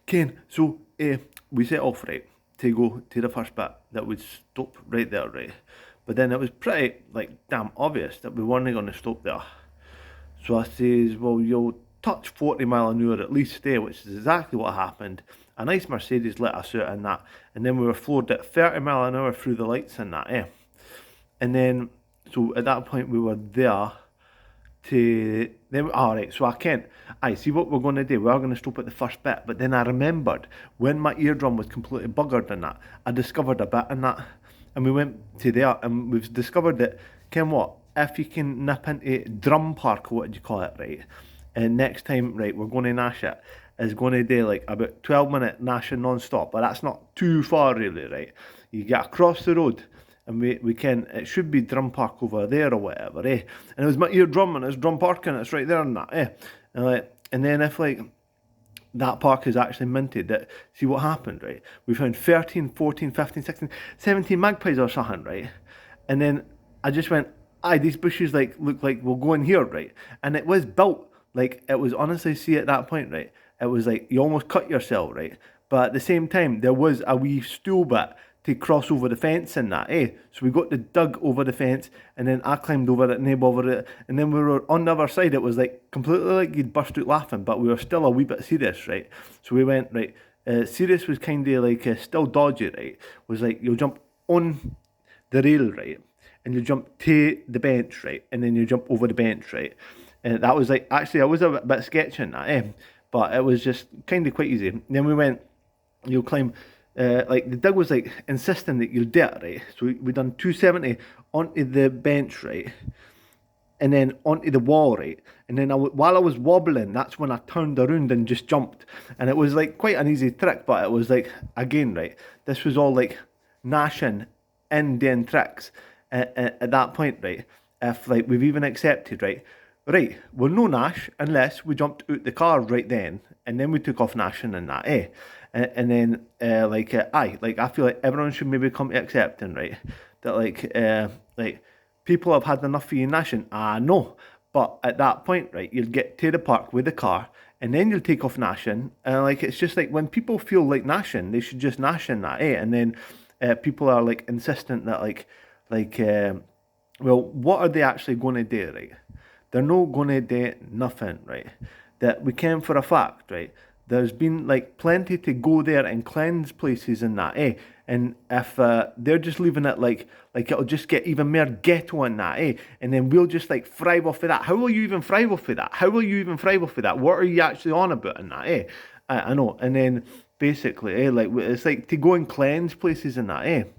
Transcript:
Ken, so we set off, right, to go to the first bit that would stop right there, right? But then it was pretty, like, damn obvious that we weren't going to stop there. So I says, well, you'll touch 40 mile an hour at least, which is exactly what happened. A nice Mercedes let us out in that, and then we were floored at 30 mile an hour through the lights in that, And then, so at that point we were there to then alright, so I can't I see what we're gonna do. We're gonna stop at the first bit, but then I remembered when my eardrum was completely buggered in that, I discovered a bit in that, and we went to there and we've discovered that, Ken what? If you can nip into Drum Park, or what do you call it, right? And next time, right, we're gonna nash it, is gonna do like about 12-minute nashing non-stop, but that's not too far really, right? You get across the road and we can, it should be Drum Park over there or whatever, And it was my eardrum and it's Drum Park and it's right there and that, And then if like that park is actually minted, that see what happened, right? We found 13, 14, 15, 16, 17 magpies or something, right? And then I just went, aye, these bushes like look like we'll go in here, right? And it was built like it was, honestly, see at that point, right? It was like you almost cut yourself, right? But at the same time, there was a wee stool bit to cross over the fence and that, So we got the dug over the fence, and then I climbed over it, nib over it, and then we were on the other side. It was like completely like you'd burst out laughing, but we were still a wee bit serious, right? So we went, right, serious was kind of like still dodgy, right? Was like you'll jump on the rail, right? And you jump to the bench, right? And then you jump over the bench, right? And that was like, actually, I was a bit sketching that, But it was just kind of quite easy. And then we went, you'll climb, like the dig was like insisting that you'll do it, right? So we done 270 onto the bench, right? And then onto the wall, right? And then while I was wobbling, that's when I turned around and just jumped. And it was like quite an easy trick, but it was like, again, right? This was all like gnashing and doing tricks at that point, right? If like we've even accepted, right? Right, we're no Nash unless we jumped out the car right then, and then we took off Nashing and that, And then, aye, like I feel like everyone should maybe come to accepting, right, that like people have had enough of you Nashing. Ah, no, but at that point, right, you'll get to the park with the car, and then you'll take off Nashing, and like it's just like when people feel like Nashing, they should just Nash in that, And then people are like insistent that well, what are they actually going to do, right? They're not going to do nothing, right? That we can for a fact, right? There's been like plenty to go there and cleanse places and that, And if they're just leaving it like it'll just get even more ghetto in that, And then we'll just like thrive off of that. How will you even thrive off of that? How will you even thrive off of that? What are you actually on about in that, I know. And then basically, like it's like to go and cleanse places and that,